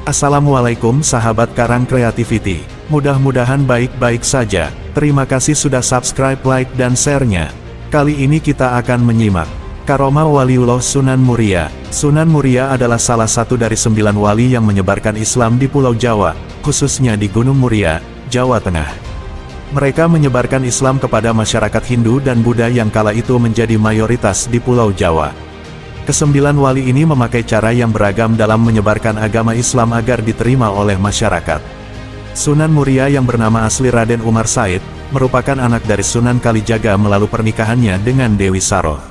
Assalamualaikum sahabat Karang Creativity. Mudah-mudahan baik-baik saja. Terima kasih sudah subscribe, like, dan share-nya. Kali ini kita akan menyimak Karomah Waliullah Sunan Muria. Sunan Muria adalah salah satu dari 9 wali yang menyebarkan Islam di Pulau Jawa, khususnya di Gunung Muria, Jawa Tengah. Mereka menyebarkan Islam kepada masyarakat Hindu dan Buddha yang kala itu menjadi mayoritas di Pulau Jawa. Kesembilan wali ini memakai cara yang beragam dalam menyebarkan agama Islam agar diterima oleh masyarakat. Sunan Muria yang bernama asli Raden Umar Said, merupakan anak dari Sunan Kalijaga melalui pernikahannya dengan Dewi Saroh.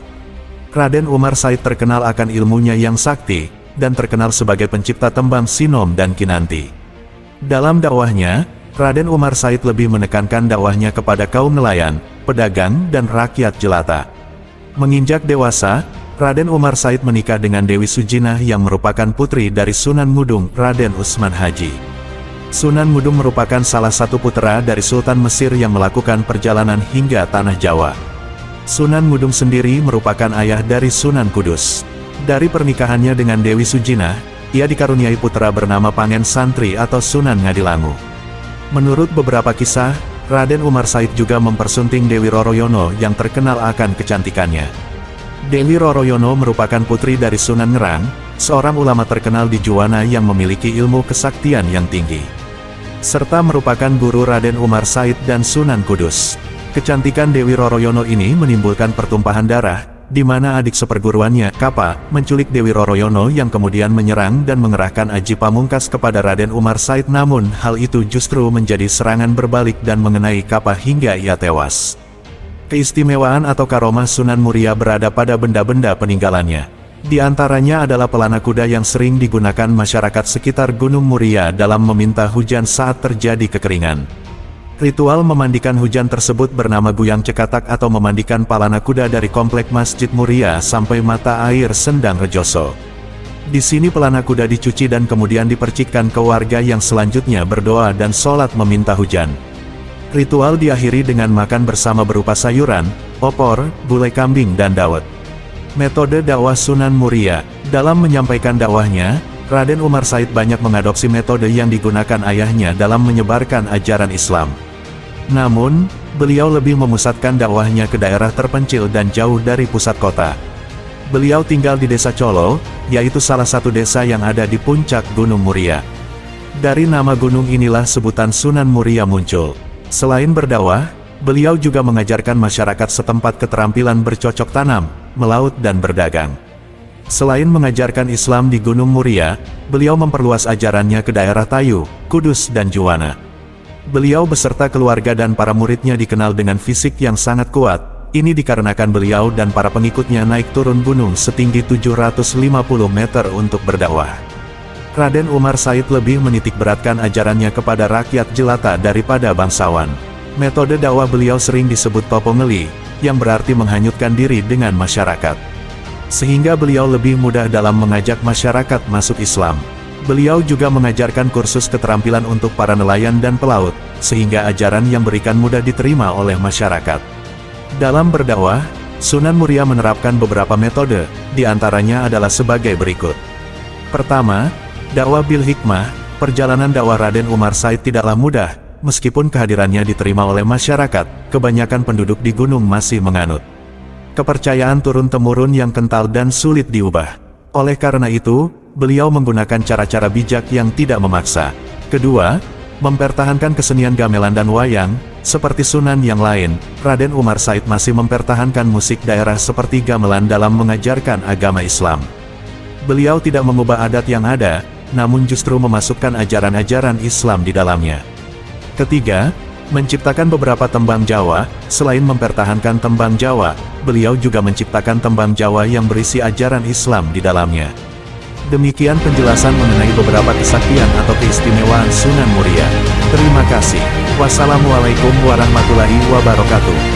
Raden Umar Said terkenal akan ilmunya yang sakti, dan terkenal sebagai pencipta tembang Sinom dan Kinanti. Dalam dakwahnya, Raden Umar Said lebih menekankan dakwahnya kepada kaum nelayan, pedagang, dan rakyat jelata. Menginjak dewasa, Raden Umar Said menikah dengan Dewi Sujinah yang merupakan putri dari Sunan Ngudung, Raden Usman Haji. Sunan Ngudung merupakan salah satu putra dari Sultan Mesir yang melakukan perjalanan hingga Tanah Jawa. Sunan Ngudung sendiri merupakan ayah dari Sunan Kudus. Dari pernikahannya dengan Dewi Sujinah, ia dikaruniai putra bernama Pangen Santri atau Sunan Ngadilangu. Menurut beberapa kisah, Raden Umar Said juga mempersunting Dewi Roroyono yang terkenal akan kecantikannya. Dewi Roroyono merupakan putri dari Sunan Ngerang, seorang ulama terkenal di Juwana yang memiliki ilmu kesaktian yang tinggi, serta merupakan guru Raden Umar Said dan Sunan Kudus. Kecantikan Dewi Roroyono ini menimbulkan pertumpahan darah, di mana adik seperguruannya, Kapa, menculik Dewi Roroyono yang kemudian menyerang dan mengerahkan Aji Pamungkas kepada Raden Umar Said, namun hal itu justru menjadi serangan berbalik dan mengenai Kapa hingga ia tewas. Keistimewaan atau karomah Sunan Muria berada pada benda-benda peninggalannya. Di antaranya adalah pelana kuda yang sering digunakan masyarakat sekitar Gunung Muria dalam meminta hujan saat terjadi kekeringan. Ritual memandikan hujan tersebut bernama Guyang Cekatak atau memandikan palana kuda dari komplek Masjid Muria sampai mata air Sendang Rejoso. Di sini pelana kuda dicuci dan kemudian dipercikkan ke warga yang selanjutnya berdoa dan sholat meminta hujan. Ritual diakhiri dengan makan bersama berupa sayuran, opor, gulai kambing dan dawet. Metode dakwah Sunan Muria. Dalam menyampaikan dakwahnya, Raden Umar Said banyak mengadopsi metode yang digunakan ayahnya dalam menyebarkan ajaran Islam. Namun, beliau lebih memusatkan dakwahnya ke daerah terpencil dan jauh dari pusat kota. Beliau tinggal di Desa Colo, yaitu salah satu desa yang ada di puncak Gunung Muria. Dari nama gunung inilah sebutan Sunan Muria muncul. Selain berdakwah, beliau juga mengajarkan masyarakat setempat keterampilan bercocok tanam, melaut dan berdagang. Selain mengajarkan Islam di Gunung Muria, beliau memperluas ajarannya ke daerah Tayu, Kudus dan Juwana. Beliau beserta keluarga dan para muridnya dikenal dengan fisik yang sangat kuat. Ini dikarenakan beliau dan para pengikutnya naik turun gunung setinggi 750 meter untuk berdakwah. Raden Umar Said lebih menitikberatkan ajarannya kepada rakyat jelata daripada bangsawan. Metode dakwah beliau sering disebut topo ngeli, yang berarti menghanyutkan diri dengan masyarakat. Sehingga beliau lebih mudah dalam mengajak masyarakat masuk Islam. Beliau juga mengajarkan kursus keterampilan untuk para nelayan dan pelaut, sehingga ajaran yang berikan mudah diterima oleh masyarakat. Dalam berdakwah, Sunan Muria menerapkan beberapa metode, di antaranya adalah sebagai berikut. Pertama, dakwah bil hikmah. Perjalanan dakwah Raden Umar Said tidaklah mudah, meskipun kehadirannya diterima oleh masyarakat, kebanyakan penduduk di gunung masih menganut kepercayaan turun-temurun yang kental dan sulit diubah. Oleh karena itu, beliau menggunakan cara-cara bijak yang tidak memaksa. Kedua, mempertahankan kesenian gamelan dan wayang. Seperti Sunan yang lain, Raden Umar Said masih mempertahankan musik daerah seperti gamelan dalam mengajarkan agama Islam. Beliau tidak mengubah adat yang ada, namun justru memasukkan ajaran-ajaran Islam di dalamnya. Ketiga, menciptakan beberapa tembang Jawa. Selain mempertahankan tembang Jawa, beliau juga menciptakan tembang Jawa yang berisi ajaran Islam di dalamnya. Demikian penjelasan mengenai beberapa kesaktian atau keistimewaan Sunan Muria. Terima kasih. Wassalamualaikum warahmatullahi wabarakatuh.